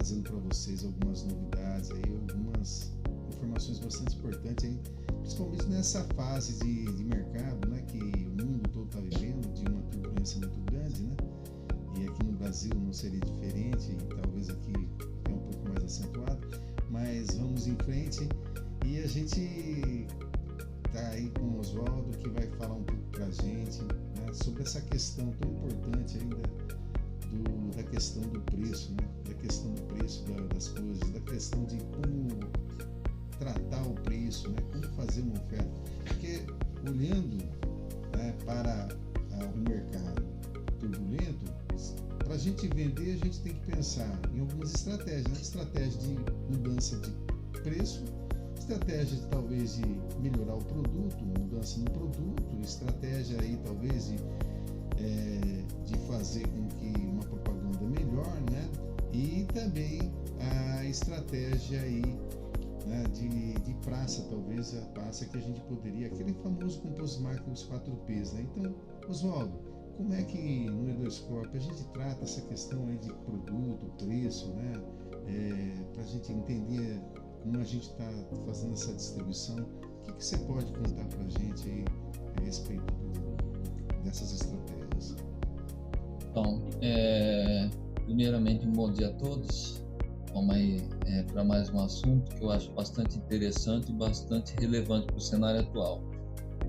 trazendo para vocês algumas novidades aí, algumas informações bastante importantes aí, principalmente nessa fase de mercado, né, que o mundo todo está vivendo, de uma turbulência muito grande, né? E aqui no Brasil não seria diferente, e talvez aqui é um pouco mais acentuado, mas vamos em frente. E a gente tá aí com o Oswaldo, que vai falar um pouco pra gente, né, sobre essa questão tão importante ainda da questão do preço, né? Da questão do preço das coisas, da questão de como tratar o preço, né? Como fazer uma oferta. Porque olhando, né, para o mercado turbulento, para a gente vender, a gente tem que pensar em algumas estratégias, né? Estratégia de mudança de preço, estratégia de, talvez de melhorar o produto, mudança no produto, estratégia aí talvez de fazer com que uma propaganda melhor, né? E também a estratégia aí, né, de praça, talvez a praça que a gente poderia, aquele famoso composto marketing, os 4Ps, né? Então, Oswaldo, como é que no E2 Corp a gente trata essa questão aí de produto, preço, né? Para a gente entender como a gente está fazendo essa distribuição, o que você pode contar para a gente aí a respeito dessas estratégias? Então, primeiramente, um bom dia a todos. Vamos aí para mais um assunto que eu acho bastante interessante e bastante relevante para o cenário atual.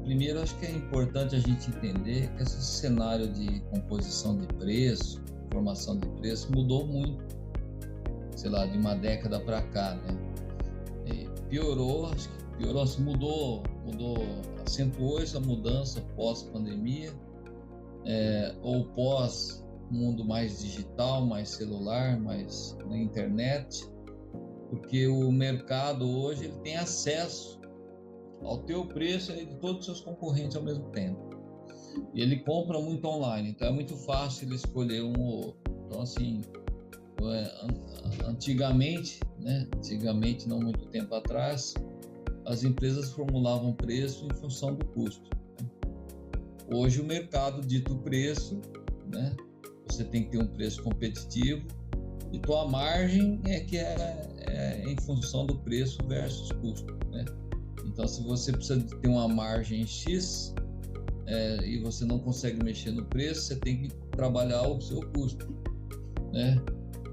Primeiro, acho que é importante a gente entender que esse cenário de composição de preço, formação de preço, mudou muito, sei lá, de uma década para cá, né? Piorou, acho que piorou, assim, mudou, acentuou essa mudança pós-pandemia, ou pós mundo mais digital, mais celular, mais na internet, porque o mercado hoje ele tem acesso ao teu preço e de todos os seus concorrentes ao mesmo tempo. E ele compra muito online, então é muito fácil ele escolher um ou outro. Então, assim, antigamente, não muito tempo atrás, as empresas formulavam preço em função do custo. Hoje o mercado dita o preço, né? Você tem que ter um preço competitivo e tua margem é em função do preço versus custo, né? Então, se você precisa ter uma margem X e você não consegue mexer no preço, você tem que trabalhar o seu custo, né?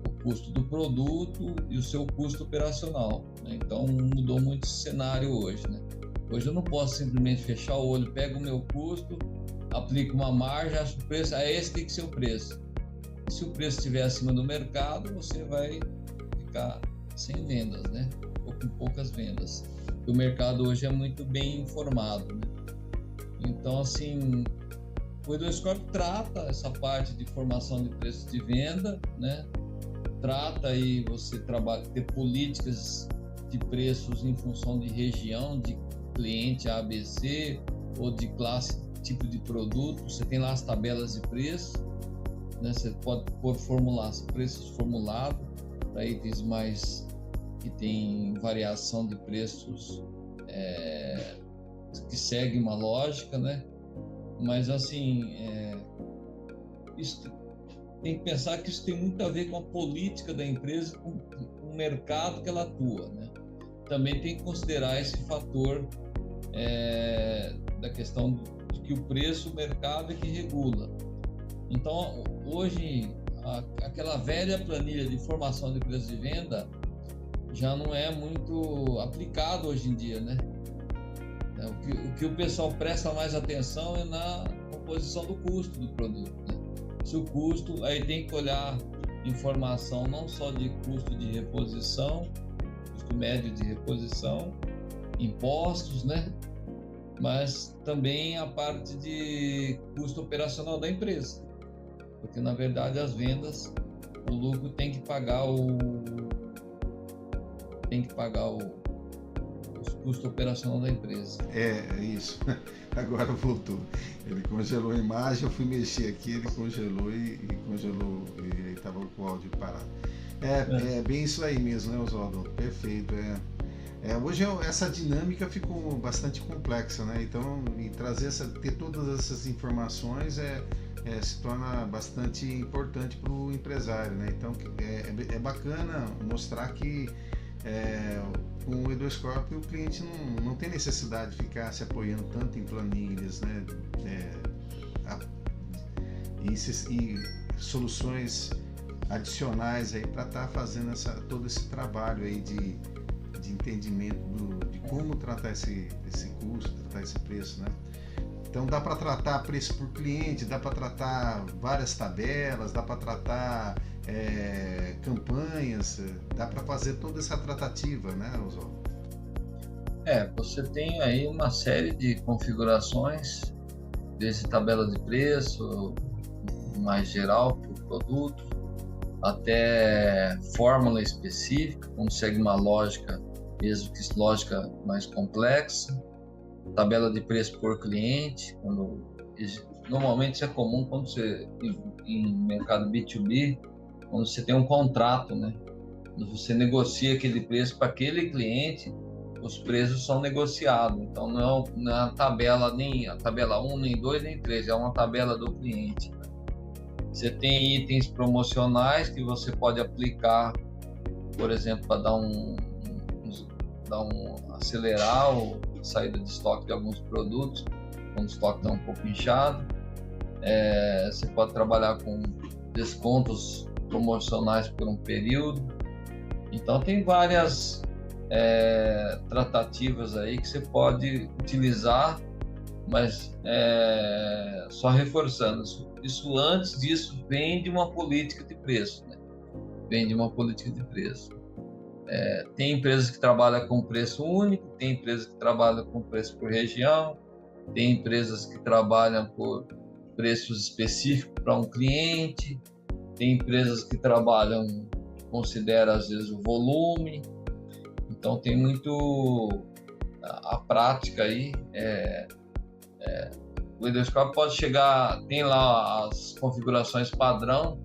O custo do produto e o seu custo operacional, né? Então, mudou muito esse cenário hoje, né? Hoje eu não posso simplesmente fechar o olho, pego o meu custo, aplico uma margem, acho que o preço, esse tem que ser o preço. E se o preço estiver acima do mercado, você vai ficar sem vendas, né? Ou com poucas vendas. O mercado hoje é muito bem informado, né? Então, assim, o E2 Corp trata essa parte de formação de preços de venda, né? Trata aí você ter políticas de preços em função de região, de cliente ABC ou de classe, tipo de produto. Você tem lá as tabelas de preço, né? Você pode pôr preços formulados para itens mais que tem variação de preços que segue uma lógica, né? Mas assim, isso tem que pensar que isso tem muito a ver com a política da empresa, com o mercado que ela atua, né? Também tem que considerar esse fator da questão de que o preço, o mercado é que regula. Então, hoje, aquela velha planilha de formação de preço de venda já não é muito aplicado hoje em dia, né? O que o pessoal presta mais atenção é na composição do custo do produto, né? Se o custo, aí tem que olhar informação não só de custo de reposição, custo médio de reposição, impostos, né? Mas também a parte de custo operacional da empresa, porque na verdade as vendas, o lucro tem que pagar o custo operacional da empresa. É isso. Agora voltou. Ele congelou a imagem, eu fui mexer aqui, ele congelou e congelou, e estava com o áudio parado. É bem isso aí mesmo, né, Oswaldo? Perfeito. Hoje essa dinâmica ficou bastante complexa, né? Então, ter todas essas informações é se torna bastante importante para o empresário, né? Então é bacana mostrar que com o Eduescorp o cliente não tem necessidade de ficar se apoiando tanto em planilhas, né? E soluções adicionais aí para estar fazendo todo esse trabalho aí de entendimento de como tratar esse custo, tratar esse preço, né? Então dá para tratar preço por cliente, dá para tratar várias tabelas, dá para tratar campanhas, dá para fazer toda essa tratativa, né, Oswaldo? Você tem aí uma série de configurações, desde tabela de preço, mais geral para o produto, até fórmula específica, quando segue uma lógica, mesmo que lógica mais complexa, tabela de preço por cliente, normalmente isso é comum quando você, em mercado B2B, quando você tem um contrato, né? Quando você negocia aquele preço para aquele cliente, os preços são negociados. Então não é a tabela, nem a tabela 1, nem 2, nem 3, é uma tabela do cliente. Você tem itens promocionais que você pode aplicar, por exemplo, para acelerar a saída de estoque de alguns produtos, quando o estoque está um pouco inchado. Você pode trabalhar com descontos promocionais por um período. Então tem várias tratativas aí que você pode utilizar, mas só reforçando, isso antes disso vem de uma política de preço, né? Vem de uma política de preço. Tem empresas que trabalham com preço único, tem empresas que trabalham com preço por região, tem empresas que trabalham por preços específicos para um cliente, tem empresas que trabalham, consideram às vezes o volume. Então tem muito a prática aí. O Eduescorp pode chegar, tem lá as configurações padrão,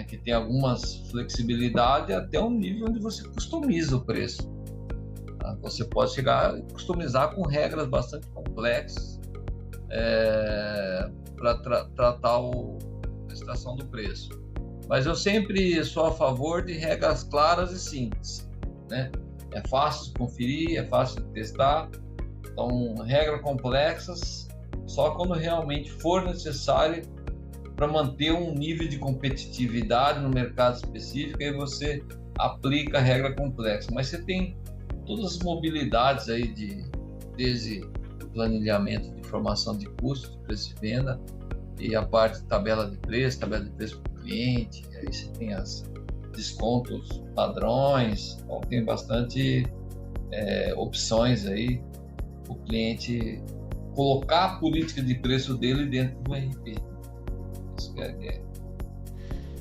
que tem algumas flexibilidades até um nível onde você customiza o preço. Tá? Você pode chegar a customizar com regras bastante complexas para tratar a extração do preço. Mas eu sempre sou a favor de regras claras e simples, né? É fácil de conferir, é fácil de testar. Então, regras complexas só quando realmente for necessário para manter um nível de competitividade no mercado específico, aí você aplica a regra complexa. Mas você tem todas as mobilidades aí desde planilhamento de informação de custo, preço de venda, e a parte de tabela de preço para o cliente, aí você tem as descontos padrões, então tem bastante opções aí para o cliente colocar a política de preço dele dentro do RP. Isso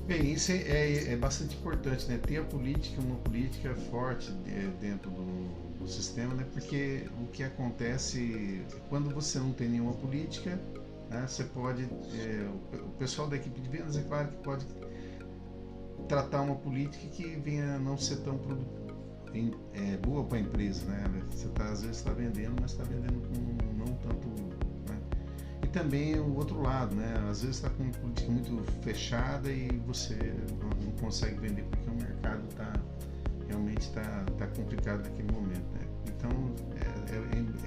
Bem, isso é bastante importante, né? Ter uma política forte dentro do sistema, né? Porque o que acontece quando você não tem nenhuma política, né? Você pode, o pessoal da equipe de vendas, é claro que pode tratar uma política que venha não ser tão boa para a empresa, né? Você às vezes está vendendo, mas está vendendo com não tanto, né? E também o outro lado, né? Às vezes está com uma política muito fechada e você não consegue vender porque o mercado realmente está complicado naquele momento, né? Então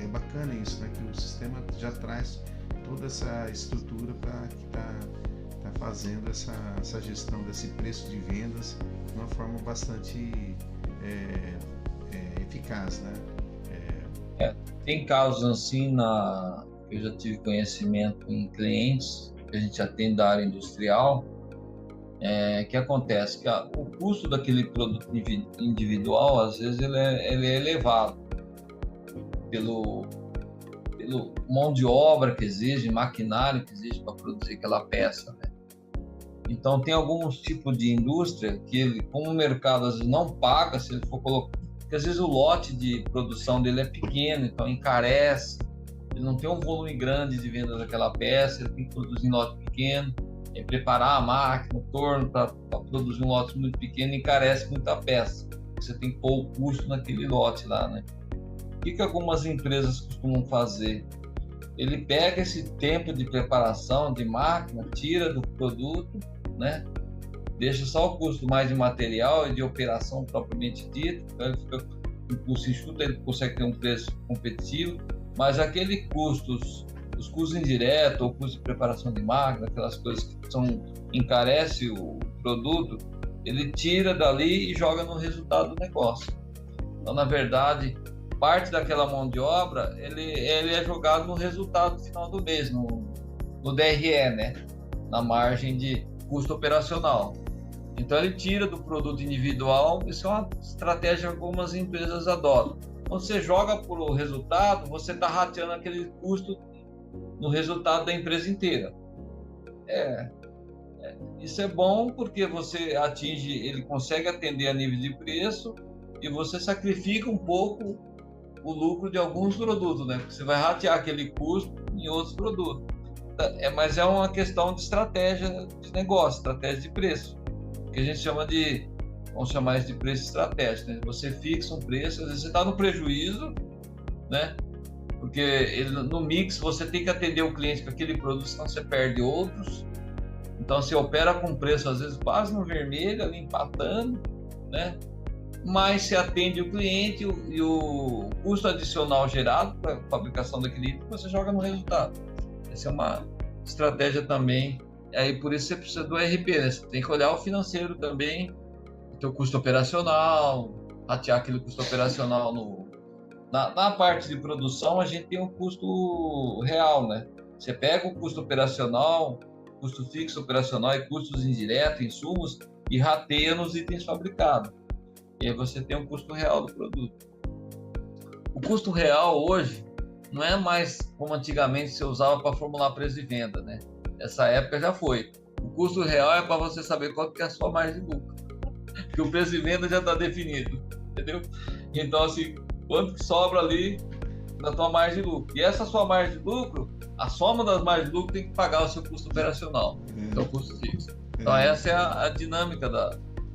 é bacana isso, né? Que o sistema já traz toda essa estrutura para que tá fazendo essa gestão desse preço de vendas de uma forma bastante eficaz, né? Tem casos assim eu já tive conhecimento em clientes que a gente atende da área industrial, que acontece que o custo daquele produto individual às vezes ele é elevado pelo mão de obra que exige, maquinário que exige para produzir aquela peça, né? Então tem alguns tipos de indústria que como o mercado às vezes não paga, se ele for colocar, porque às vezes o lote de produção dele é pequeno, então encarece, ele não tem um volume grande de venda daquela peça, ele tem que produzir em lote pequeno, preparar a máquina, o torno para produzir um lote muito pequeno encarece muito a peça, você tem que pôr o custo naquele lote lá, né? O que algumas empresas costumam fazer? ele pega esse tempo de preparação de máquina, tira do produto, né? Deixa só o custo mais de material e de operação propriamente dito, então ele fica com custo enxuto, ele consegue ter um preço competitivo, mas aquele custos, os custos indiretos, ou custo de preparação de máquina, aquelas coisas que encarece o produto, ele tira dali e joga no resultado do negócio. Então, na verdade, parte daquela mão de obra, ele é jogado no resultado final do mês, no DRE, né? Na margem de custo operacional. Então, ele tira do produto individual. Isso é uma estratégia que algumas empresas adotam. Quando você joga por o resultado, você está rateando aquele custo no resultado da empresa inteira. Isso é bom porque você ele consegue atender a nível de preço e você sacrifica um pouco o lucro de alguns produtos, né? Porque você vai ratear aquele custo em outros produtos. Mas é uma questão de estratégia de negócio, estratégia de preço, que a gente vamos chamar isso de preço estratégico, né? Você fixa um preço, às vezes você está no prejuízo, né? Porque no mix você tem que atender o cliente com aquele produto, senão você perde outros. Então você opera com preço às vezes quase no vermelho, ali empatando, né? Mas se atende o cliente e o custo adicional gerado para a fabricação daquele item, você joga no resultado. Essa é uma estratégia também. Aí por isso você precisa do ERP, né? Você tem que olhar o financeiro também, o teu custo operacional, ratear aquele custo operacional na parte de produção. A gente tem um custo real, né? Você pega o custo operacional, custo fixo operacional e custos indiretos, insumos, e rateia nos itens fabricados. E aí você tem um custo real do produto. O custo real hoje não é mais como antigamente você usava para formular preço de venda, né? Essa época já foi. O custo real é para você saber qual que é a sua margem de lucro. Porque o preço de venda já está definido, entendeu? Então, assim, quanto que sobra ali na tua margem de lucro? E essa sua margem de lucro, a soma das margens de lucro tem que pagar o seu custo operacional, que é o custo fixo. Então, essa é a dinâmica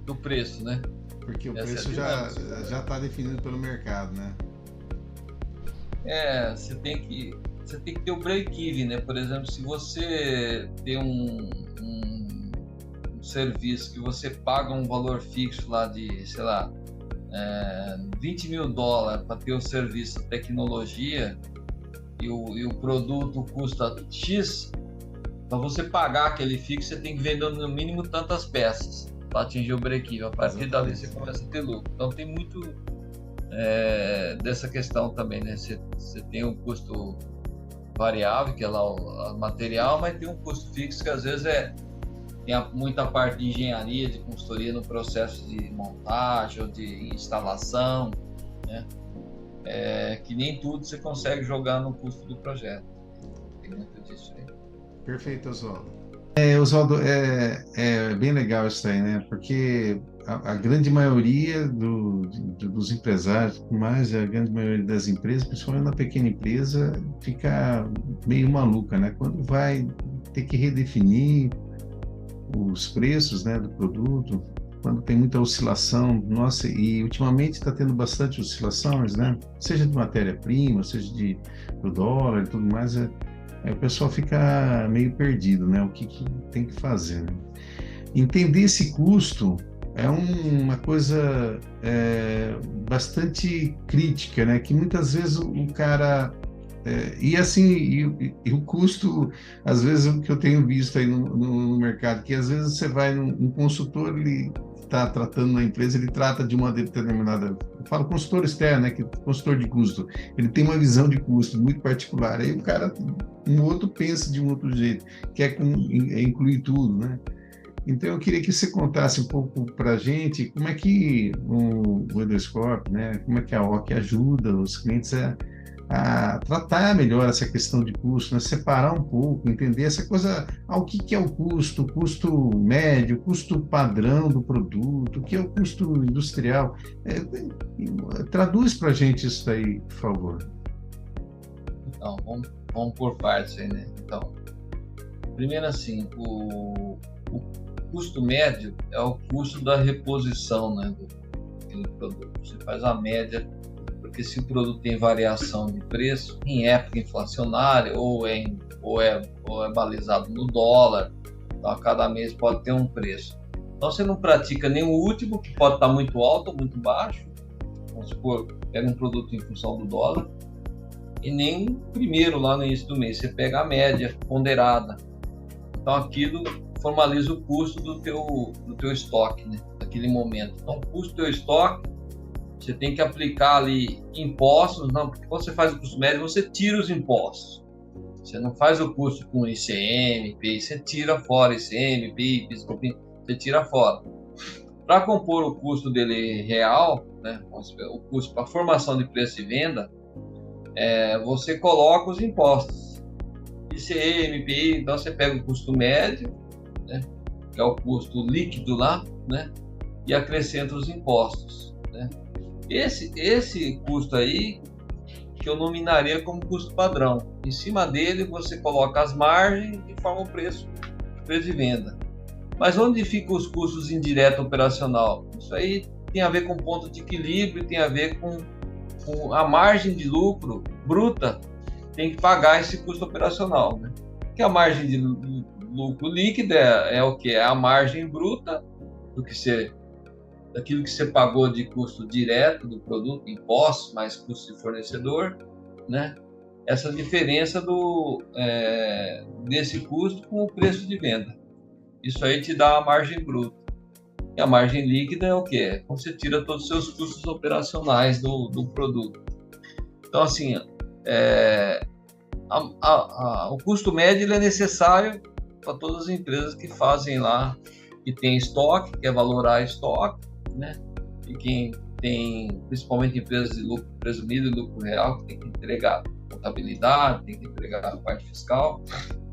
do preço, né? Porque o preço já está definido pelo mercado, né? Você tem que ter o break-even, né? Por exemplo, se você tem um serviço que você paga um valor fixo lá de, sei lá, $20 mil para ter o serviço, a tecnologia, e o produto custa X, para você pagar aquele fixo, você tem que vender no mínimo tantas peças para atingir o break-even. A partir dali você começa a ter lucro. Então tem muito dessa questão também, né? Você tem um custo variável, que é lá o material, mas tem um custo fixo que às vezes tem muita parte de engenharia, de consultoria no processo de montagem ou de instalação, né? Que nem tudo você consegue jogar no custo do projeto. Tem muito disso aí. Perfeito, Oswaldo. Oswaldo, é bem legal isso aí, né? Porque a grande maioria dos empresários, mais a grande maioria das empresas, principalmente na pequena empresa, fica meio maluca, né? Quando vai ter que redefinir os preços, né, do produto, quando tem muita oscilação, nossa, e ultimamente está tendo bastante oscilações, né? Seja de matéria-prima, seja do dólar e tudo mais, aí o pessoal fica meio perdido, né? O que tem que fazer, né? Entender esse custo é uma coisa bastante crítica, né? Que muitas vezes o cara... e assim, e o custo, às vezes, o que eu tenho visto aí no mercado, que às vezes você vai num consultor, ele está tratando na empresa, ele trata de uma determinada... Eu falo consultor externo, né? Que consultor de custo. Ele tem uma visão de custo muito particular. Aí o cara, um outro pensa de um outro jeito, quer incluir tudo, né? Então, eu queria que você contasse um pouco para a gente como é que o Weatherscorp, né? Como é que a OC ajuda os clientes a tratar melhor essa questão de custo, né? Separar um pouco, entender essa coisa, o que é o custo médio, o custo padrão do produto, o que é o custo industrial. Traduz para a gente isso aí, por favor. Então, vamos por partes aí, né? Então, primeiro assim, o custo médio é o custo da reposição, né, do produto. Você faz a média, porque porque se o produto tem variação de preço em época inflacionária ou é balizado no dólar, então a cada mês pode ter um preço. Então você não pratica nem o último, que pode estar muito alto ou muito baixo, vamos supor, pega um produto em função do dólar, e nem o primeiro lá no início do mês, você pega a média ponderada. Então aquilo formaliza o custo do teu estoque, né, naquele momento. Então o custo do teu estoque, você tem que aplicar ali impostos, não, porque quando você faz o custo médio, você tira os impostos. Você não faz o custo com ICM, PI, você tira fora ICM, PI, PIS/COFINS, você tira fora. Para compor o custo dele real, né, o custo para formação de preço e venda, você coloca os impostos. ICM, PI, então você pega o custo médio, né, que é o custo líquido lá, né, e acrescenta os impostos, né. Esse custo aí, que eu nominaria como custo padrão. Em cima dele, você coloca as margens e forma o preço de venda. Mas onde ficam os custos indiretos operacional? Isso aí tem a ver com ponto de equilíbrio, tem a ver com a margem de lucro bruta, tem que pagar esse custo operacional, né? Que a margem de lucro líquida é o que? É a margem bruta daquilo que você pagou de custo direto do produto, impostos, mais custo de fornecedor, né? Essa diferença desse custo com o preço de venda. Isso aí te dá a margem bruta. E a margem líquida é o quê? É quando você tira todos os seus custos operacionais do produto. Então, assim, o custo médio ele é necessário para todas as empresas que fazem lá, que tem estoque, quer valorar estoque, né? E quem tem, principalmente empresas de lucro presumido e lucro real, que tem que entregar contabilidade, tem que entregar a parte fiscal,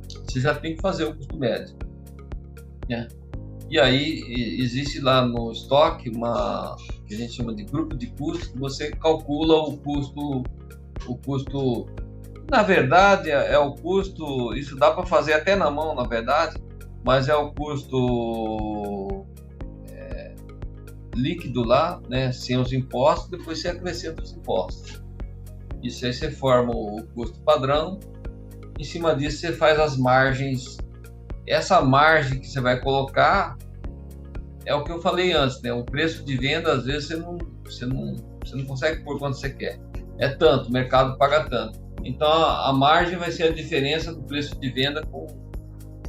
você já tem que fazer o custo médio, né? E aí existe lá no estoque uma que a gente chama de grupo de custos, que você calcula o custo, na verdade é o custo, isso dá para fazer até na mão, na verdade, mas é o custo líquido lá, né, sem os impostos, depois você acrescenta os impostos. Isso aí você forma o custo padrão, em cima disso você faz as margens. Essa margem que você vai colocar é o que eu falei antes, né? O preço de venda, às vezes, você não consegue pôr quanto você quer. É tanto, o mercado paga tanto. Então, a margem vai ser a diferença do preço de venda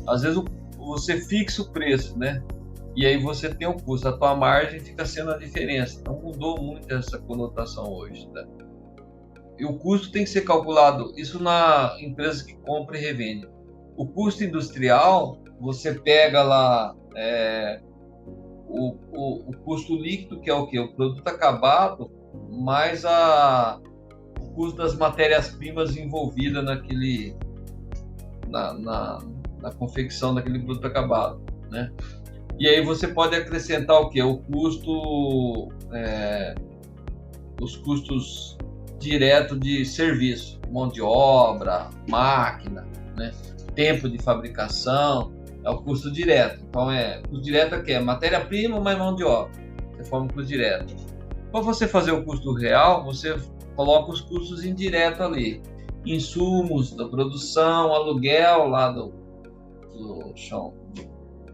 às vezes, você fixa o preço, né? E aí você tem o custo. A tua margem fica sendo a diferença. Então, mudou muito essa conotação hoje, né? E o custo tem que ser calculado, isso na empresa que compra e revende. O custo industrial, você pega lá o custo líquido, que é o quê? O produto acabado, mais o custo das matérias-primas envolvidas na confecção daquele produto acabado, né? E aí você pode acrescentar o quê? O custo, os custos diretos de serviço, mão de obra, máquina, né? Tempo de fabricação, é o custo direto. Então, custo direto é o quê? Matéria-prima mais mão de obra. Você forma o custo direto. Para você fazer o custo real, você coloca os custos indiretos ali. Insumos da produção, aluguel lá do chão,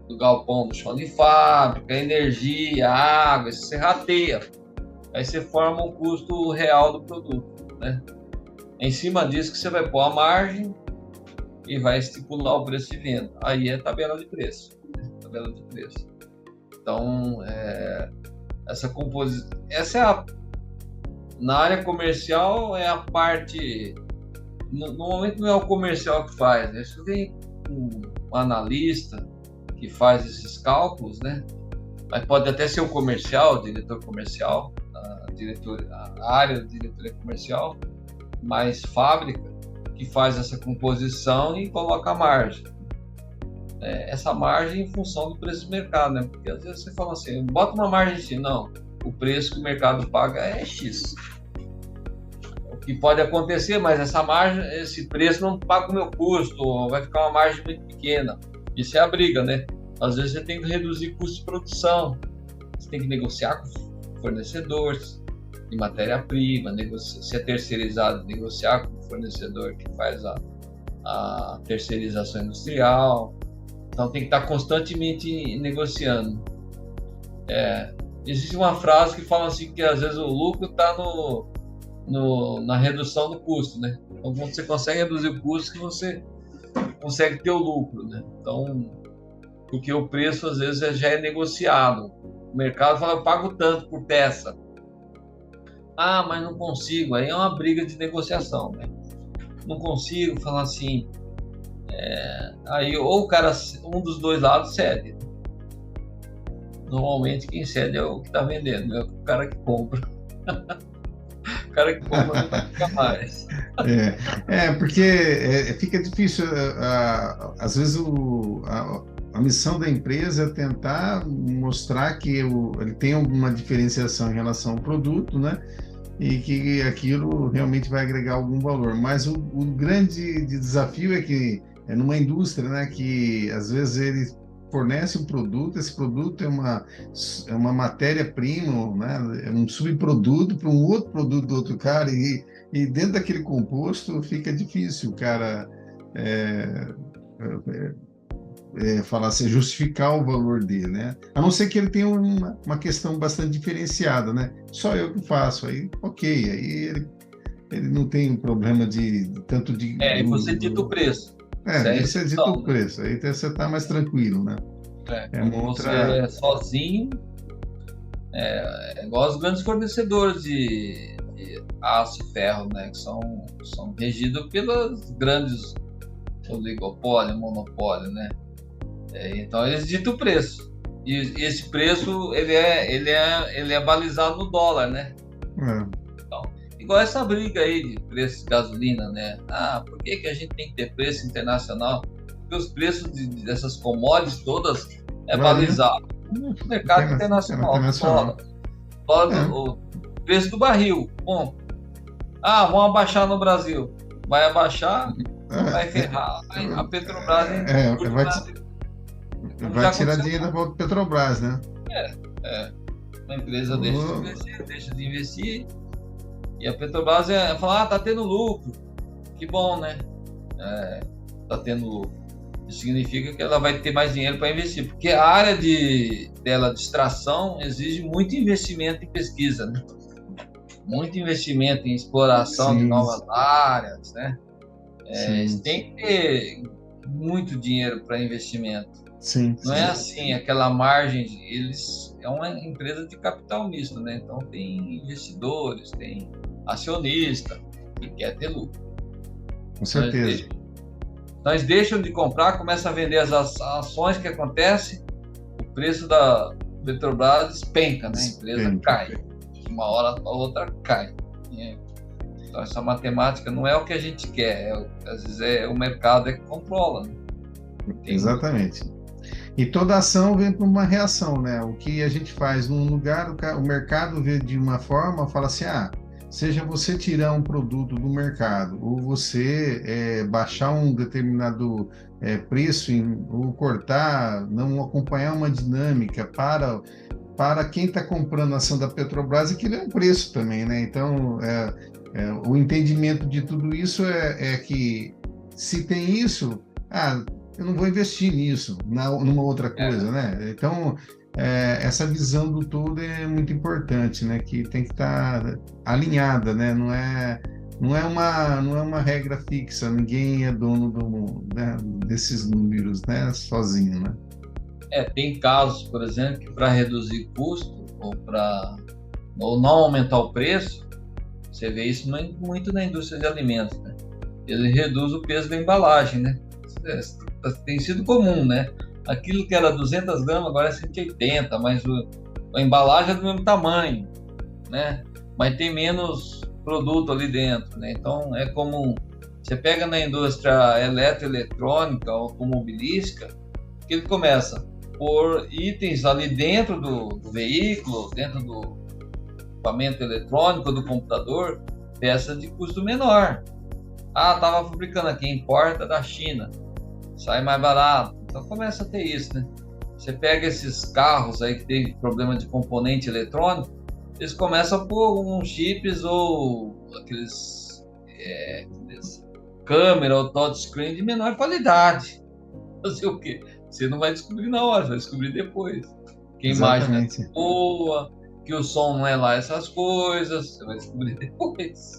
do galpão, do chão de fábrica, energia, água, você rateia. Aí você forma o custo real do produto, né? Em cima disso que você vai pôr a margem e vai estipular o preço de venda. Aí é tabela de preço, né? Tabela de preço. Então, essa composição, na área comercial é a parte, normalmente não é o comercial que faz, né? Isso vem com um analista que faz esses cálculos, né? Mas pode até ser o comercial, o diretor comercial, a área de diretoria comercial, mais fábrica, que faz essa composição e coloca a margem. Essa margem em função do preço do mercado, né? Porque às vezes você fala assim, bota uma margem X, não, o preço que o mercado paga é X. O que pode acontecer, mas essa margem, esse preço não paga o meu custo, vai ficar uma margem muito pequena. Isso é a briga, né? Às vezes você tem que reduzir custo de produção, você tem que negociar com fornecedores, de matéria-prima, se é terceirizado, negociar com o fornecedor que faz a terceirização industrial. Então tem que estar constantemente negociando. Existe uma frase que fala assim que às vezes o lucro está na redução do custo, né? Então quando você consegue reduzir o custo, que você consegue ter o lucro, né? Então, porque o preço às vezes já é negociado. O mercado fala, eu pago tanto por peça. Ah, mas não consigo. Aí é uma briga de negociação, né? Não consigo falar assim. Aí ou o cara, um dos dois lados cede. Normalmente quem cede é o que está vendendo, é o cara que compra. O cara que compra nunca fica mais. Porque fica difícil. Às vezes a missão da empresa é tentar mostrar que ele tem alguma diferenciação em relação ao produto, né? E que aquilo realmente vai agregar algum valor. Mas o grande desafio é que é numa indústria, né, que às vezes ele fornece um produto, esse produto é uma matéria-prima, né, é um subproduto para um outro produto do outro cara, e dentro daquele composto fica difícil, cara, falar assim, justificar o valor dele, né? A não ser que ele tenha uma questão bastante diferenciada, né? Só eu que faço, aí ok, aí ele não tem problema tanto de... E você dita o preço. Você dita o preço, aí você está mais tranquilo, né? Você é sozinho, igual os grandes fornecedores de aço e ferro, né? Que são regidos pelos grandes oligopólio, monopólio, né? Então eles ditam o preço. E esse preço ele é balizado no dólar, né? Então, igual essa briga aí de preço de gasolina, né? Por que a gente tem que ter preço internacional? Porque os preços dessas commodities todas balizado no mercado internacional. O preço do barril, bom. Vamos abaixar no Brasil. Vai abaixar, vai ferrar. A Petrobras vai tirar dinheiro da Petrobras, né? A empresa deixa de investir, e a Petrobras fala, tá tendo lucro. Que bom, né? Tá tendo lucro. Isso significa que ela vai ter mais dinheiro para investir, porque a área dela de extração exige muito investimento em pesquisa, né? Muito investimento em exploração de novas áreas, né? Tem que ter muito dinheiro para investimento. Não é assim, aquela margem, é uma empresa de capital misto, né? Então tem investidores, tem acionista que quer ter lucro. Com certeza. Nós deixam de comprar, começam a vender as ações, que acontece, o preço da Petrobras despenca, né? A empresa cai, de uma hora para outra cai. Então essa matemática não é o que a gente quer, às vezes o mercado que controla, né? Exatamente. E toda ação vem para uma reação, né? O que a gente faz num lugar, o mercado vê de uma forma, fala assim, seja você tirar um produto do mercado, ou você baixar um determinado preço, ou cortar, não acompanhar uma dinâmica para quem está comprando a ação da Petrobras, aquilo é um preço também, né? Então, o entendimento de tudo isso é que se tem isso, eu não vou investir nisso, numa outra coisa, né? Então, essa visão do todo é muito importante, né? Que tem que estar alinhada, né? Não é uma regra fixa, ninguém é dono desses números, né? Sozinho, né? Tem casos, por exemplo, que para reduzir custo ou não aumentar o preço, você vê isso muito na indústria de alimentos, né? Ele reduz o peso da embalagem, né? Tem sido comum, né? Aquilo que era 200 gramas agora é 180, mas a embalagem é do mesmo tamanho, né? Mas tem menos produto ali dentro, né? Então é comum. Você pega na indústria eletroeletrônica, automobilística, que ele começa por itens ali dentro do veículo, dentro do equipamento eletrônico, do computador, peças de custo menor. Estava fabricando aqui, importa da China, sai mais barato. Então começa a ter isso, né? Você pega esses carros aí que tem problema de componente eletrônico, eles começam por uns chips ou aqueles câmera ou touchscreen de menor qualidade. Fazer o quê? Você não vai descobrir na hora, vai descobrir depois. Que a imagem não é Exatamente. boa, que o som não é lá essas coisas, você vai descobrir depois.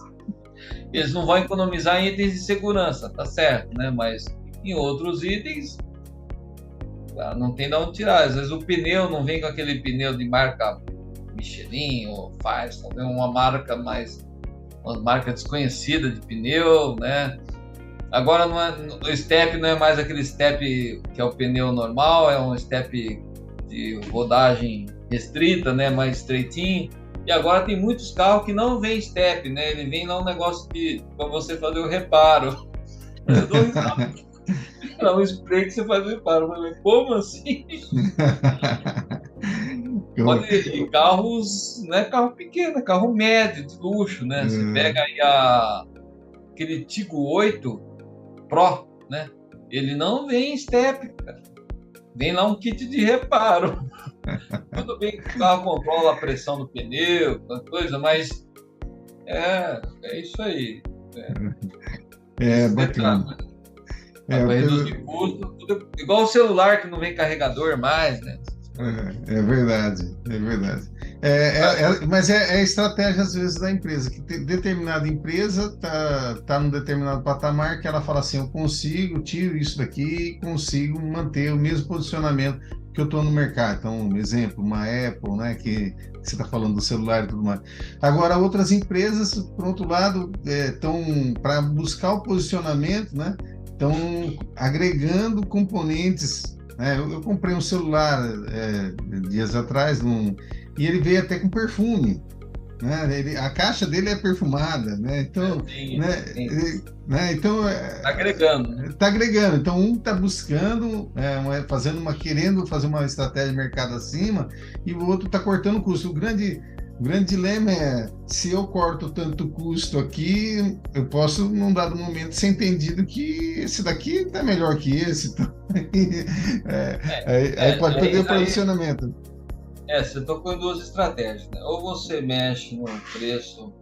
Eles não vão economizar em itens de segurança, tá certo, né? Mas em outros itens, não tem de onde tirar. Às vezes o pneu não vem com aquele pneu de marca Michelin ou Firestone, uma marca desconhecida de pneu, né? Agora o step não é mais aquele step que é o pneu normal, é um step de rodagem restrita, né? Mais estreitinho. E agora tem muitos carros que não vem step, né? Ele vem lá um negócio para você fazer o reparo. Eu dou risada. É um spray que você faz o reparo. Mas como assim? E carros, não é carro pequeno, é carro médio, de luxo, né? Você pega aí aquele Tigo 8 Pro, né? Ele não vem em step, cara. Vem lá um kit de reparo. Tudo bem que o carro controla a pressão do pneu, coisa, mas é isso aí. Bacana. Para reduzir custo, tudo, igual o celular que não vem carregador mais, né? É verdade, é verdade. Mas é a estratégia, às vezes, da empresa, que determinada empresa está num determinado patamar que ela fala assim, eu consigo, tiro isso daqui e consigo manter o mesmo posicionamento que eu estou no mercado. Então, um exemplo, uma Apple, né, que você está falando do celular e tudo mais. Agora, outras empresas, por outro lado, estão para buscar o posicionamento, né, estão agregando componentes. Eu comprei um celular dias atrás e ele veio até com perfume. Né? A caixa dele é perfumada, né? Então, então tá agregando, né? Tá agregando. Então, um está buscando, querendo fazer uma estratégia de mercado acima, e o outro está cortando o custo. O grande dilema é, se eu corto tanto custo aqui, eu posso, num dado momento, ser entendido que esse daqui está melhor que esse. Então, aí pode perder o posicionamento. Você tocou em duas estratégias, né? Ou você mexe no preço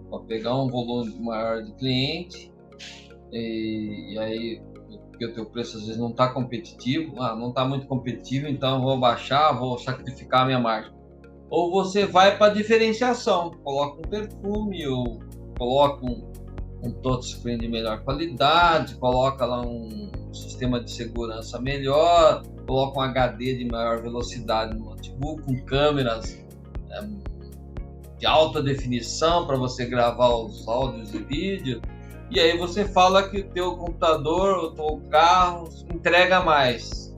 para pegar um volume maior de cliente, e aí porque o teu preço às vezes não está competitivo, não está muito competitivo, então eu vou baixar, vou sacrificar a minha margem. Ou você vai para diferenciação, coloca um perfume, ou coloca um touchscreen de melhor qualidade, coloca lá um sistema de segurança melhor, coloca um HD de maior velocidade no notebook, com câmeras de alta definição para você gravar os áudios e vídeos, e aí você fala que o teu computador, o teu carro entrega mais.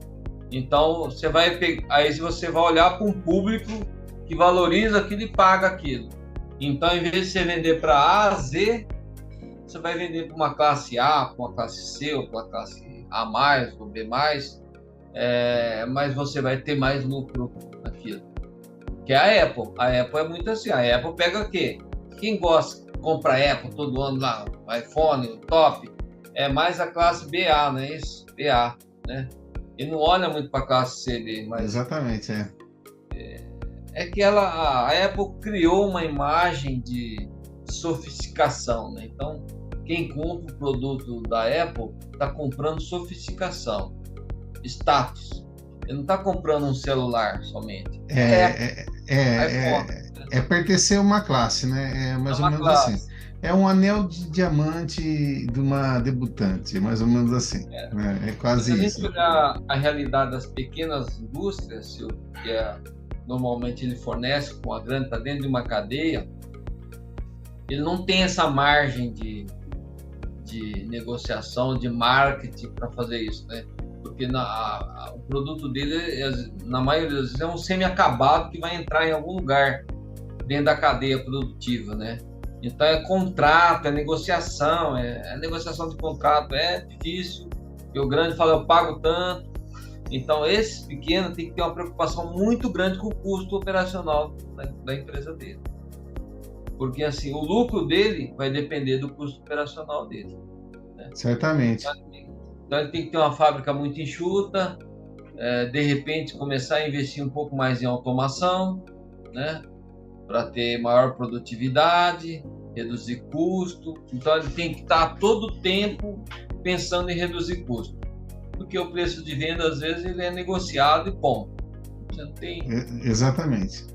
Então você vai aí você vai olhar para um público que valoriza aquilo e paga aquilo. Então, em vez de você vender para A a Z, você vai vender para uma classe A, para uma classe C, ou para uma classe A+, ou B+, mas você vai ter mais lucro naquilo. Que é a Apple. A Apple é muito assim. A Apple pega o quê? Quem gosta, compra Apple todo ano lá, o iPhone, o top, é mais a classe BA, não é isso? BA, né? E não olha muito para a classe C dele, mas... Exatamente, É que a Apple criou uma imagem de sofisticação, né? Então, quem compra o produto da Apple está comprando sofisticação, status. Ele não está comprando um celular somente. Pertencer a uma classe, né? É mais ou menos assim. É um anel de diamante de uma debutante, mais ou menos assim. É quase isso. Se a gente olhar a realidade das pequenas indústrias, que normalmente ele fornece com a grande, está dentro de uma cadeia, ele não tem essa margem de negociação, de marketing para fazer isso, né? Porque o produto dele, na maioria das vezes, é um semi-acabado que vai entrar em algum lugar dentro da cadeia produtiva, né? Então é contrato, é negociação, negociação de contrato é difícil, e o grande fala, eu pago tanto. Então, esse pequeno tem que ter uma preocupação muito grande com o custo operacional da empresa dele. Porque, assim, o lucro dele vai depender do custo operacional dele. Né? Certamente. Então, ele tem que ter uma fábrica muito enxuta, de repente, começar a investir um pouco mais em automação, né? para ter maior produtividade, reduzir custo. Então, ele tem que estar todo o tempo pensando em reduzir custo. Porque o preço de venda, às vezes, ele é negociado e ponto. Você não tem... Exatamente.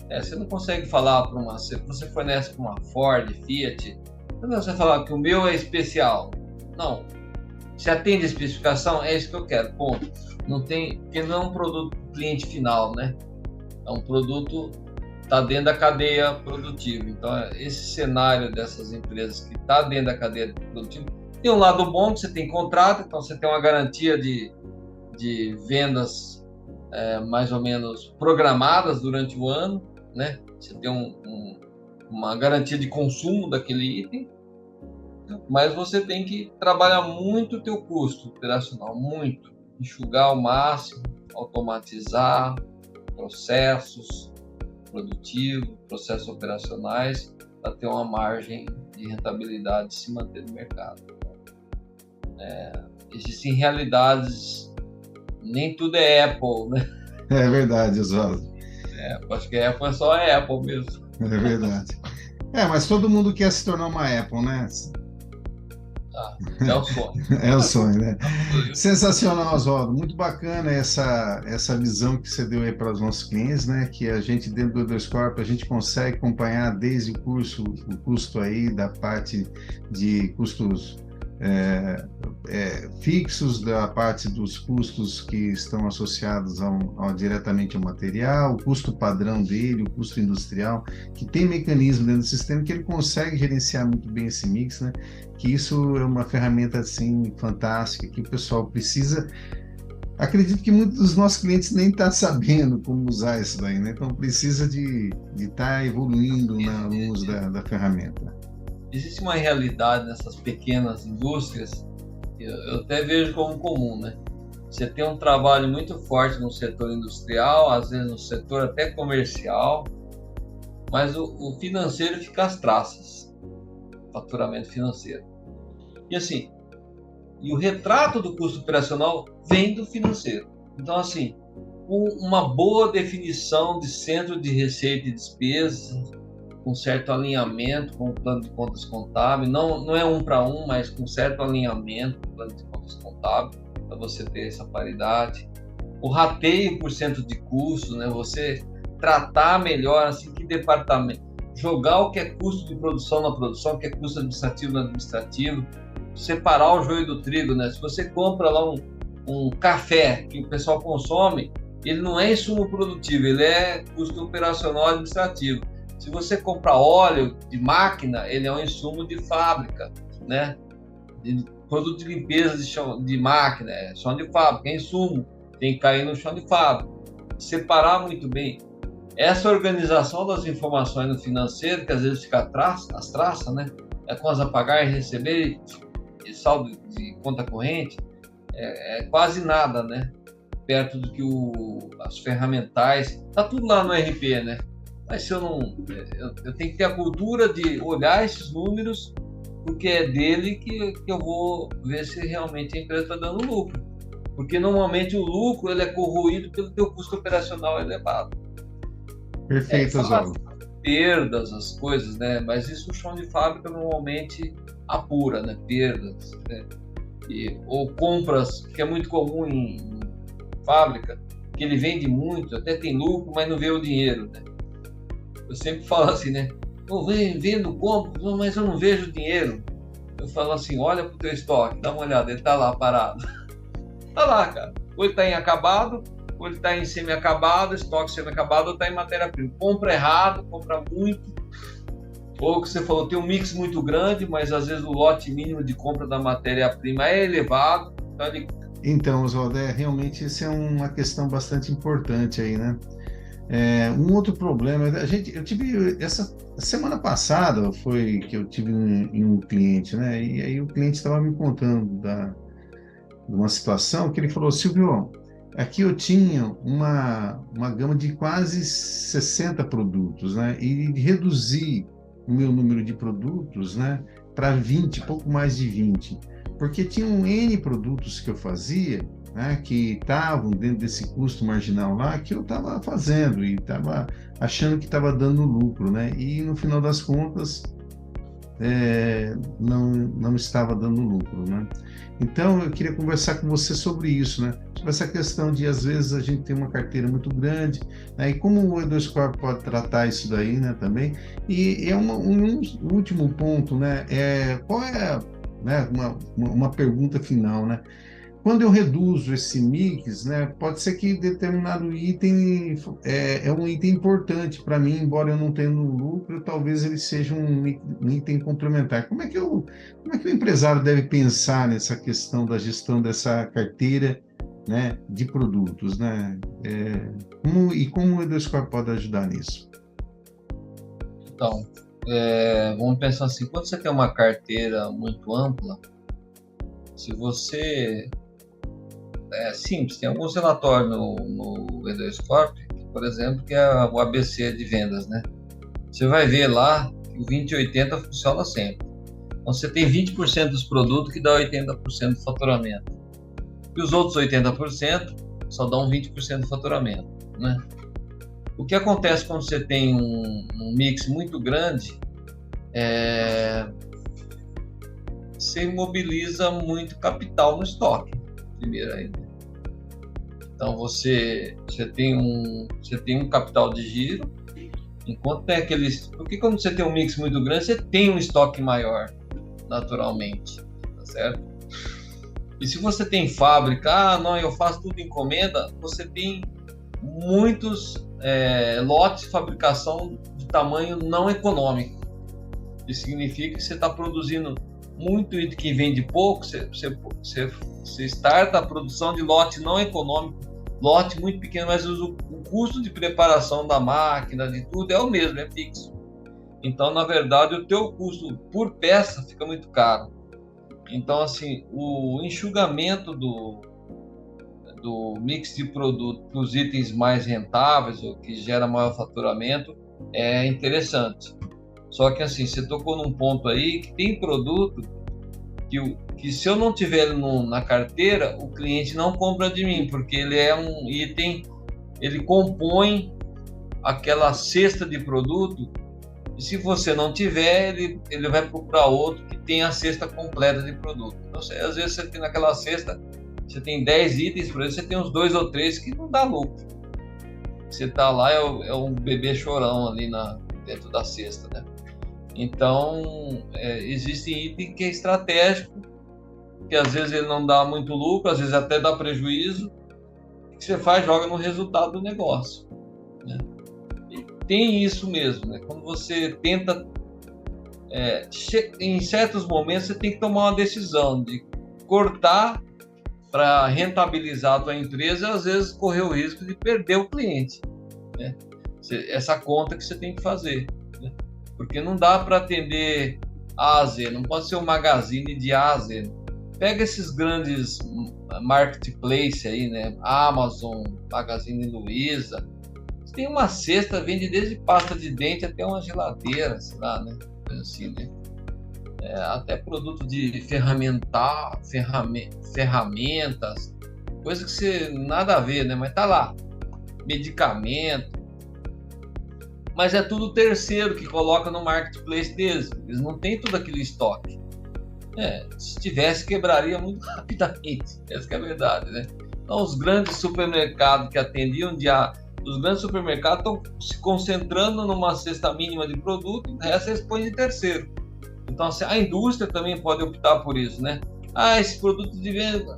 Você não consegue falar para uma... Se você fornece para uma Ford, Fiat, não você vai falar que o meu é especial. Não. Se atende a especificação, é isso que eu quero, ponto. Não tem... Porque não é um produto para o cliente final, né? É um produto que está dentro da cadeia produtiva. Então, esse cenário dessas empresas que está dentro da cadeia produtiva, tem um lado bom, que você tem contrato, então você tem uma garantia de vendas mais ou menos programadas durante o ano, né? Você tem uma garantia de consumo daquele item, mas você tem que trabalhar muito o teu custo operacional, muito. Enxugar ao máximo, automatizar processos produtivos, processos operacionais, para ter uma margem de rentabilidade e se manter no mercado. Existem realidades, nem tudo é Apple, né? É verdade, Oswaldo. Acho que a Apple é só a Apple mesmo. É verdade. Mas todo mundo quer se tornar uma Apple, né? É o sonho. É o sonho, né? Sensacional, Oswaldo. Muito bacana essa visão que você deu aí para os nossos clientes, né? Que a gente, dentro do Underscorp, a gente consegue acompanhar desde o custo aí, da parte de custos fixos, da parte dos custos que estão associados diretamente ao material, o custo padrão dele, o custo industrial, que tem mecanismo dentro do sistema que ele consegue gerenciar muito bem esse mix, né? Que isso é uma ferramenta assim fantástica que o pessoal precisa. Acredito que muitos dos nossos clientes nem estão sabendo como usar isso daí, né? Então precisa de estar evoluindo no uso da ferramenta. Existe uma realidade nessas pequenas indústrias que eu até vejo como comum, né? Você tem um trabalho muito forte no setor industrial, às vezes no setor até comercial, mas o financeiro fica às traças, faturamento financeiro. E assim, o retrato do custo operacional vem do financeiro. Então, assim, uma boa definição de centro de receita e despesa, com certo alinhamento com o plano de contas contábil, não é 1 para 1, mas com certo alinhamento com o plano de contas contábil, para você ter essa paridade. O rateio por cento de custo, né? Você tratar melhor, assim, que departamento, jogar o que é custo de produção na produção, o que é custo administrativo no administrativo, separar o joio do trigo, né? Se você compra lá um café que o pessoal consome, ele não é insumo produtivo, ele é custo operacional administrativo. Se você compra óleo de máquina, ele é um insumo de fábrica, né? De produto de limpeza de máquina, é chão de fábrica, é insumo, tem que cair no chão de fábrica. Separar muito bem. Essa organização das informações no financeiro, que às vezes fica as traças, né? É contas a pagar e receber, e saldo de conta corrente, é quase nada, né? Perto do que as ferramentais, tá tudo lá no RP, né? Mas se eu tenho que ter a cultura de olhar esses números, porque é dele que eu vou ver se realmente a empresa está dando lucro. Porque normalmente o lucro ele é corroído pelo teu custo operacional elevado. Perfeito, Oswaldo. Perdas, as coisas, né? Mas isso o chão de fábrica normalmente apura, né? Perdas, né? Ou compras, que é muito comum em fábrica, que ele vende muito, até tem lucro, mas não vê o dinheiro, né? Eu sempre falo assim, né? Eu vendo, compro, mas eu não vejo o dinheiro. Eu falo assim, olha pro teu estoque, dá uma olhada, ele tá lá parado. Tá lá, cara. Ou ele tá em acabado, ou ele tá em semi-acabado, estoque semi-acabado, ou tá em matéria-prima. Compra errado, compra muito. Ou o que você falou, tem um mix muito grande, mas às vezes o lote mínimo de compra da matéria-prima é elevado. Então, Oswaldo, realmente isso é uma questão bastante importante aí, né? Um outro problema, eu tive essa semana passada foi que eu tive em um cliente, né? E aí o cliente estava me contando de uma situação que ele falou, Silvio, aqui eu tinha uma gama de quase 60 produtos, né? E reduzi o meu número de produtos, né, para 20, pouco mais de 20, porque tinham N produtos que eu fazia né, que estavam dentro desse custo marginal lá, que eu estava fazendo e estava achando que estava dando lucro, né? E no final das contas, não estava dando lucro, né? Então, eu queria conversar com você sobre isso, né? Sobre essa questão de, às vezes, a gente tem uma carteira muito grande, né? E como o E2Corp pode tratar isso daí, né, também. E é um último ponto, né? Qual é, né, uma pergunta final, né? Quando eu reduzo esse mix, né, pode ser que determinado item é um item importante para mim, embora eu não tenha no lucro, talvez ele seja um item complementar. Como é que o empresário deve pensar nessa questão da gestão dessa carteira, né, de produtos, né? Como o Edoscorp pode ajudar nisso? Então, vamos pensar assim, quando você tem uma carteira muito ampla, se você... É simples, tem alguns relatórios no E2Corp, por exemplo, que é o ABC de vendas, né? Você vai ver lá que o 20/80 funciona sempre. Então, você tem 20% dos produtos que dá 80% do faturamento. E os outros 80% só dão 20% do faturamento, né? O que acontece quando você tem um mix muito grande, você imobiliza muito capital no estoque, primeiro ainda. Então, você tem um capital de giro, enquanto tem aqueles... Porque quando você tem um mix muito grande, você tem um estoque maior, naturalmente, tá certo? E se você tem fábrica, não, eu faço tudo encomenda, você tem muitos lotes de fabricação de tamanho não econômico. Isso significa que você está produzindo muito item que vende pouco, você starta a produção de lote não econômico, lote muito pequeno, mas o custo de preparação da máquina, de tudo, é o mesmo, é fixo. Então, na verdade, o teu custo por peça fica muito caro. Então, assim, o enxugamento do mix de produto para os itens mais rentáveis, ou que gera maior faturamento, é interessante. Só que, assim, você tocou num ponto aí que tem produto que se eu não tiver ele na carteira, o cliente não compra de mim, porque ele é um item, ele compõe aquela cesta de produto, e se você não tiver, ele vai procurar outro que tenha a cesta completa de produto. Então, às vezes você tem naquela cesta, você tem 10 itens, por exemplo, você tem uns 2 ou 3 que não dá lucro. Você está lá, é um bebê chorão ali dentro da cesta, né? Então, existe item que é estratégico, que às vezes ele não dá muito lucro, às vezes até dá prejuízo, que você faz, joga no resultado do negócio, né? E tem isso mesmo, né? Quando você tenta, em certos momentos, você tem que tomar uma decisão de cortar para rentabilizar a tua empresa, e às vezes correr o risco de perder o cliente, né? Essa conta que você tem que fazer, né? Porque não dá para atender A a Z, não pode ser um magazine de A a Z. Pega esses grandes marketplace aí, né? Amazon, Magazine Luiza. Tem uma cesta, vende desde pasta de dente até uma geladeira, sei lá, né? Assim, né? Até produto de ferramentas, coisa que você nada a ver, né? Mas tá lá. Medicamento. Mas é tudo terceiro que coloca no marketplace deles. Eles não têm todo aquele estoque. Se tivesse, quebraria muito rapidamente. Essa que é a verdade, né? Então, os grandes supermercados que atendiam os grandes supermercados estão se concentrando numa cesta mínima de produto, o resto eles põem de terceiro. Então, assim, a indústria também pode optar por isso, né? Esse produto de venda,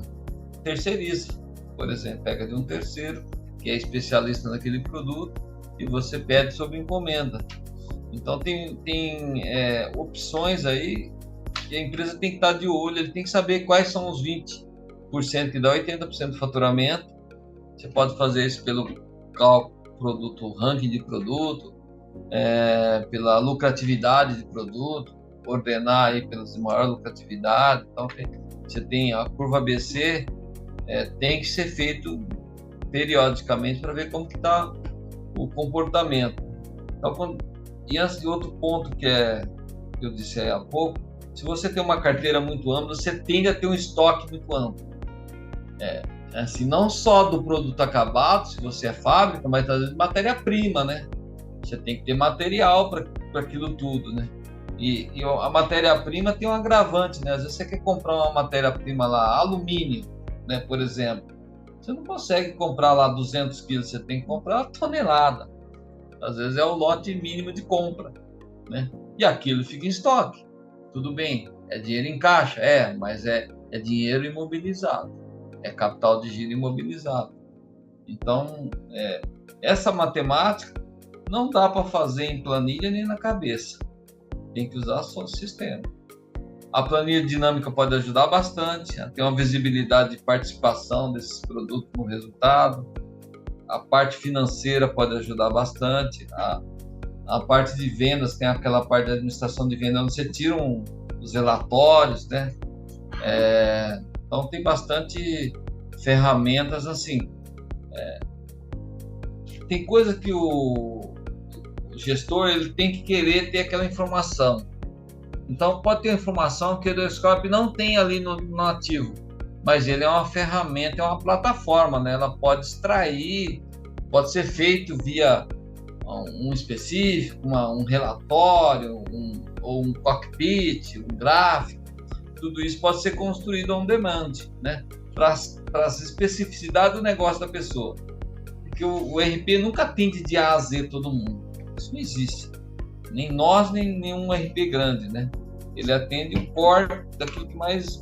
terceiriza. Por exemplo, pega de um terceiro, que é especialista naquele produto, e você pede sob encomenda. Então, tem opções aí que a empresa tem que estar de olho, ele tem que saber quais são os 20% que dá 80% do faturamento. Você pode fazer isso pelo cálculo ranking de produto, pela lucratividade de produto, ordenar aí pelas de maior lucratividade. Então, você tem a curva ABC, tem que ser feito periodicamente para ver como que está o comportamento. Então, e outro ponto que eu disse aí há pouco, se você tem uma carteira muito ampla, você tende a ter um estoque muito amplo. Assim, não só do produto acabado, se você é fábrica, mas às vezes matéria-prima, né? Você tem que ter material para aquilo tudo, né? E a matéria-prima tem um agravante, né? Às vezes você quer comprar uma matéria-prima lá, alumínio, né? Por exemplo, você não consegue comprar lá 200 quilos, você tem que comprar uma tonelada. Às vezes é o lote mínimo de compra, né? E aquilo fica em estoque. Tudo bem, é dinheiro em caixa, mas é dinheiro imobilizado, é capital de giro imobilizado. Então, essa matemática não dá para fazer em planilha nem na cabeça. Tem que usar só o sistema. A planilha dinâmica pode ajudar bastante, a ter uma visibilidade de participação desses produtos no resultado. A parte financeira pode ajudar bastante. A parte de vendas, tem aquela parte de administração de vendas, onde você tira os relatórios, né? Então, tem bastante ferramentas assim. Tem coisa que o gestor ele tem que querer ter aquela informação. Então, pode ter informação que o Hidroscope não tem ali no ativo, mas ele é uma ferramenta, é uma plataforma, né? Ela pode extrair, pode ser feito via um específico, um relatório, ou um cockpit, um gráfico. Tudo isso pode ser construído on demand, né? Para as especificidades do negócio da pessoa. Porque o RP nunca atende de A a Z todo mundo. Isso não existe. Nem nós, nem nenhum RP grande, né? Ele atende o core daquilo que mais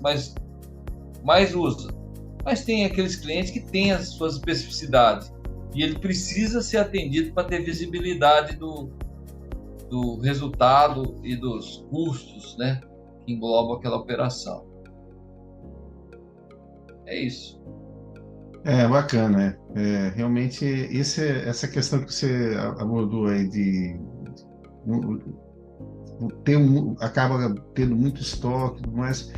usa. Mas tem aqueles clientes que têm as suas especificidades. E ele precisa ser atendido para ter visibilidade do resultado e dos custos, né? Que englobam aquela operação. É isso. Bacana, realmente essa questão que você abordou aí de acaba tendo muito estoque, mas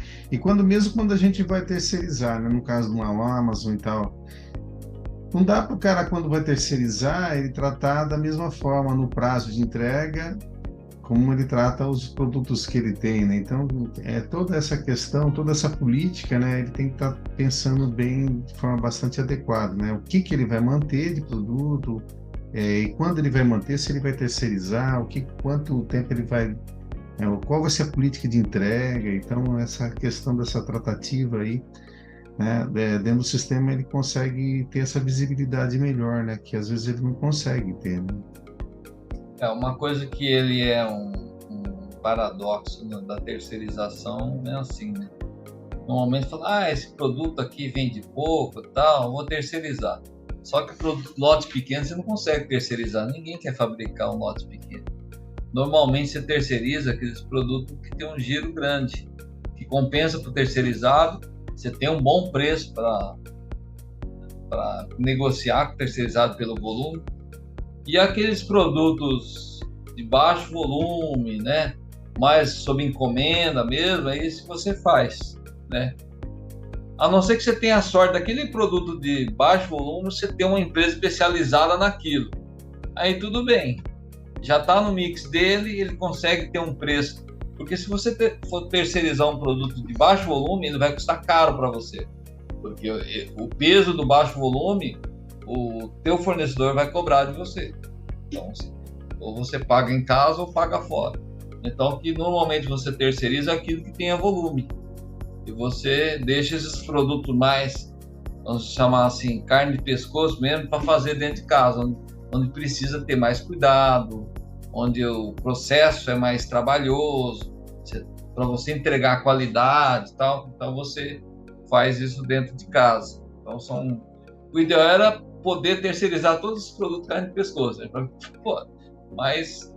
mesmo quando a gente vai terceirizar, né, no caso de uma Amazon e tal, não dá para o cara, quando vai terceirizar, ele tratar da mesma forma no prazo de entrega como ele trata os produtos que ele tem, né? Então, toda essa questão, toda essa política, né? Ele tem que estar pensando bem, de forma bastante adequada, né? O que ele vai manter de produto, e quando ele vai manter, se ele vai terceirizar, quanto tempo ele vai, qual vai ser a política de entrega. Então, essa questão dessa tratativa aí, né? Dentro do sistema ele consegue ter essa visibilidade melhor, né? Que às vezes ele não consegue ter, né? Uma coisa que ele é um paradoxo da terceirização é assim, né? Normalmente fala, esse produto aqui vende pouco, tal, vou terceirizar. Só que lote pequeno você não consegue terceirizar, ninguém quer fabricar um lote pequeno. Normalmente você terceiriza aqueles produtos que tem um giro grande, que compensa para o terceirizado, você tem um bom preço para negociar com o terceirizado pelo volume. E aqueles produtos de baixo volume, né, mais sob encomenda mesmo, é isso que você faz, né? A não ser que você tenha a sorte daquele produto de baixo volume, você ter uma empresa especializada naquilo. Aí tudo bem, já está no mix dele, ele consegue ter um preço. Porque se você for terceirizar um produto de baixo volume, ele vai custar caro para você. Porque o peso do baixo volume, o teu fornecedor vai cobrar de você. Então, ou você paga em casa ou paga fora. Então, que normalmente você terceiriza aquilo que tenha volume. E você deixa esses produtos mais, vamos chamar assim, carne de pescoço mesmo, para fazer dentro de casa, onde precisa ter mais cuidado, onde o processo é mais trabalhoso, para você entregar qualidade e tal. Então, você faz isso dentro de casa. Então, o ideal era poder terceirizar todos os produtos de carne de pescoço, né? Mas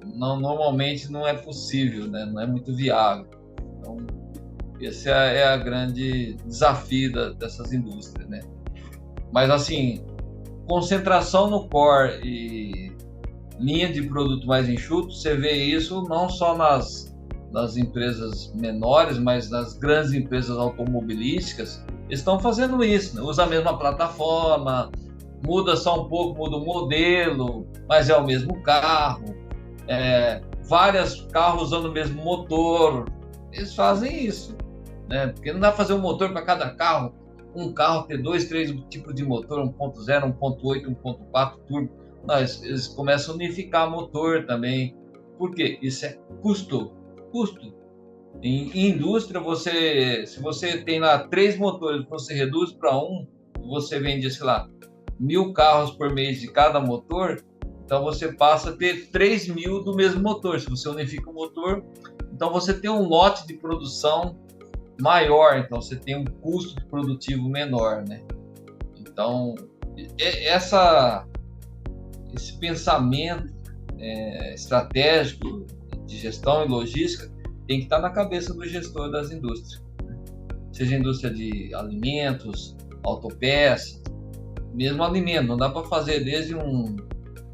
normalmente não é possível, né? Não é muito viável. Então, esse é a grande desafio dessas indústrias, né? Mas, assim, concentração no core e linha de produto mais enxuto, você vê isso não só nas empresas menores, mas nas grandes empresas automobilísticas. Estão fazendo isso, né? Usa a mesma plataforma, muda só um pouco, muda o modelo, mas é o mesmo carro, vários carros usando o mesmo motor. Eles fazem isso, né? Porque não dá para fazer um motor para cada carro, um carro ter 2, 3 tipos de motor, 1.0, 1.8, 1.4 turbo. Não, eles começam a unificar motor também. Por quê? Isso é custo. Custo. Em indústria, se você tem lá 3 motores, você reduz para um, você vende, sei lá, 1.000 carros por mês de cada motor, então você passa a ter 3.000 do mesmo motor. Se você unifica o motor, então você tem um lote de produção maior, então você tem um custo produtivo menor, né? Então, esse pensamento estratégico de gestão e logística tem que estar na cabeça do gestor das indústrias, né? Seja indústria de alimentos, autopeças, mesmo alimento. Não dá para fazer desde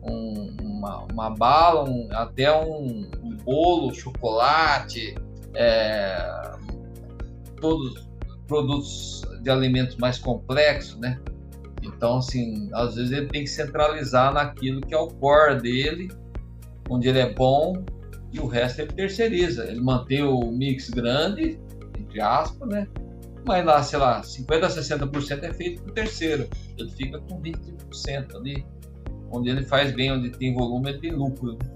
uma bala até um bolo, chocolate, todos produtos de alimentos mais complexos, né? Então, assim, às vezes ele tem que centralizar naquilo que é o core dele, onde ele é bom, e o resto ele terceiriza. Ele mantém o mix grande, entre aspas, né? Mas lá, sei lá, 50% a 60% é feito por terceiro. Ele fica com 20% ali, onde ele faz bem, onde tem volume, ele tem lucro, né?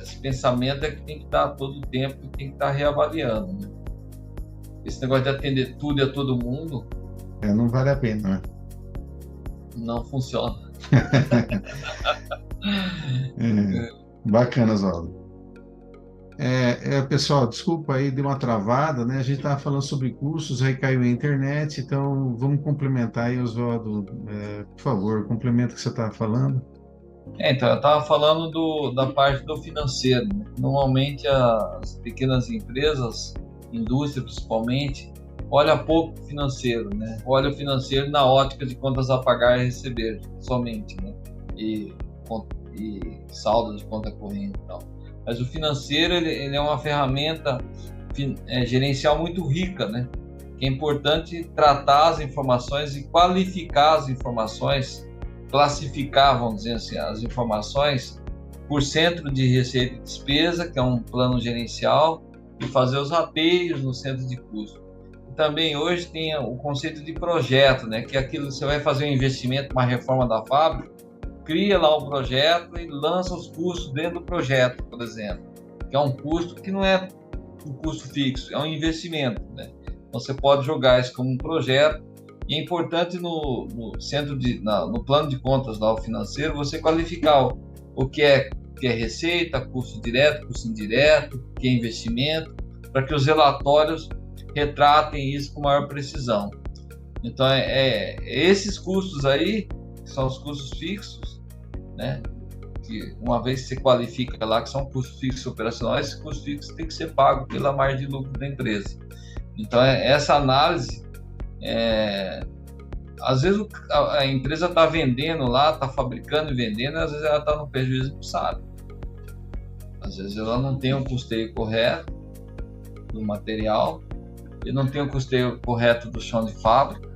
Esse pensamento é que tem que estar todo o tempo, tem que estar reavaliando, né? Esse negócio de atender tudo e a todo mundo não vale a pena, né? Não funciona. Bacana, Oswaldo. Pessoal, desculpa aí, deu uma travada, né? A gente estava falando sobre cursos, aí caiu a internet, então vamos complementar aí, Oswaldo. Por favor, complementa o que você estava falando. Então, eu estava falando da parte do financeiro. Normalmente, as pequenas empresas, indústria principalmente, olha pouco o financeiro, né? Olha o financeiro na ótica de contas a pagar e receber somente, né? E saldo de conta corrente e tal. Mas o financeiro, ele é uma ferramenta gerencial muito rica, né? Que é importante tratar as informações e qualificar as informações, classificar, vamos dizer assim, as informações por centro de receita e despesa, que é um plano gerencial, e fazer os rapeios no centro de custo. E também hoje tem o conceito de projeto, né? Que é aquilo que você vai fazer um investimento, uma reforma da fábrica, cria lá o projeto e lança os custos dentro do projeto, por exemplo, que é um custo que não é um custo fixo, é um investimento, né? Você pode jogar isso como um projeto, e é importante no plano de contas lá, o financeiro, você qualificar o que é receita, custo direto, custo indireto, o que é investimento, para que os relatórios retratem isso com maior precisão. Então, esses custos aí, que são os custos fixos, né? Que uma vez que você qualifica lá que são custos fixos operacionais, esses custos fixos têm que ser pagos pela margem de lucro da empresa. Então, essa análise, às vezes a empresa está vendendo lá, está fabricando e vendendo, às vezes ela está no prejuízo e não sabe. Às vezes ela não tem um custeio correto do material, e não tem o custeio correto do chão de fábrica,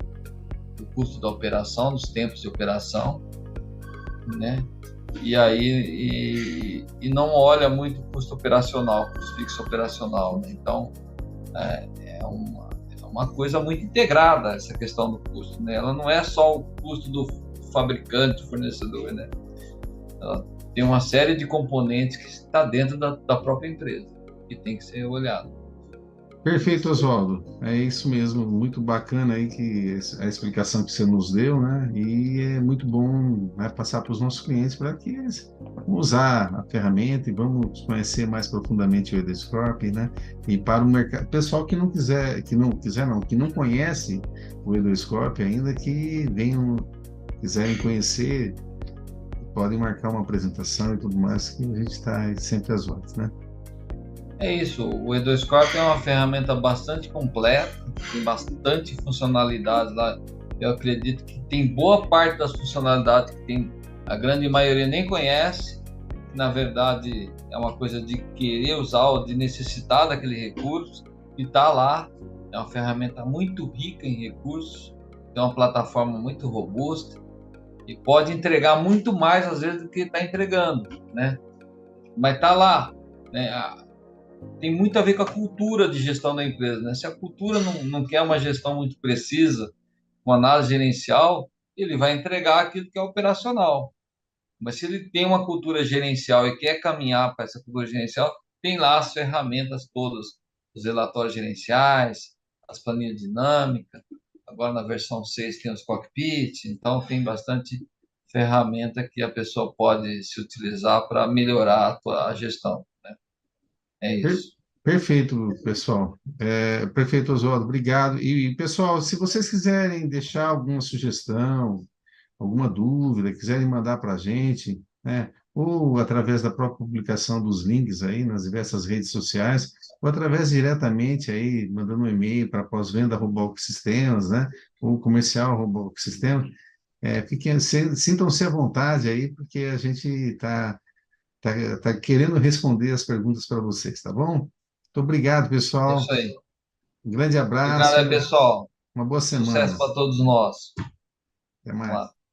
do custo da operação, dos tempos de operação, né? E aí não olha muito o custo operacional, custo fixo operacional, né? Então é uma coisa muito integrada essa questão do custo, né? Ela não é só o custo do fabricante, do fornecedor, né? Ela tem uma série de componentes que está dentro da própria empresa e tem que ser olhado. Perfeito, Oswaldo. É isso mesmo, muito bacana aí a explicação que você nos deu, né? E é muito bom, né, passar para os nossos clientes para que eles vão usar a ferramenta e vamos conhecer mais profundamente o Edescorp, né? E para o mercado, pessoal que não conhece o Edescorp ainda, que quiserem conhecer, podem marcar uma apresentação e tudo mais, que a gente está sempre às ordens, né? É isso, o Edescorp é uma ferramenta bastante completa, tem bastante funcionalidades lá. Eu acredito que tem boa parte das funcionalidades que a grande maioria nem conhece, que na verdade é uma coisa de querer usar ou de necessitar daquele recurso, e está lá. É uma ferramenta muito rica em recursos, é uma plataforma muito robusta e pode entregar muito mais às vezes do que está entregando, né? Mas está lá, né? tem muito a ver com a cultura de gestão da empresa, né? Se a cultura não quer uma gestão muito precisa, uma análise gerencial, ele vai entregar aquilo que é operacional. Mas se ele tem uma cultura gerencial e quer caminhar para essa cultura gerencial, tem lá as ferramentas todas, os relatórios gerenciais, as planilhas dinâmicas, agora na versão 6 tem os cockpit, então tem bastante ferramenta que a pessoa pode se utilizar para melhorar a gestão, né? É Per- isso. Perfeito, pessoal. Perfeito, Oswaldo, obrigado. Pessoal, se vocês quiserem deixar alguma sugestão, alguma dúvida, quiserem mandar para a gente, né, ou através da própria publicação dos links aí nas diversas redes sociais, ou através diretamente aí, mandando um e-mail para pós-venda@oxsistemas, né, ou comercial@oxsistemas, sintam-se à vontade aí, porque a gente tá querendo responder as perguntas para vocês, tá bom? Muito obrigado, É pessoal. isso aí. Um grande Obrigado abraço aí, e pessoal. uma boa Sucesso semana. para todos nós. Até Vamos lá. mais.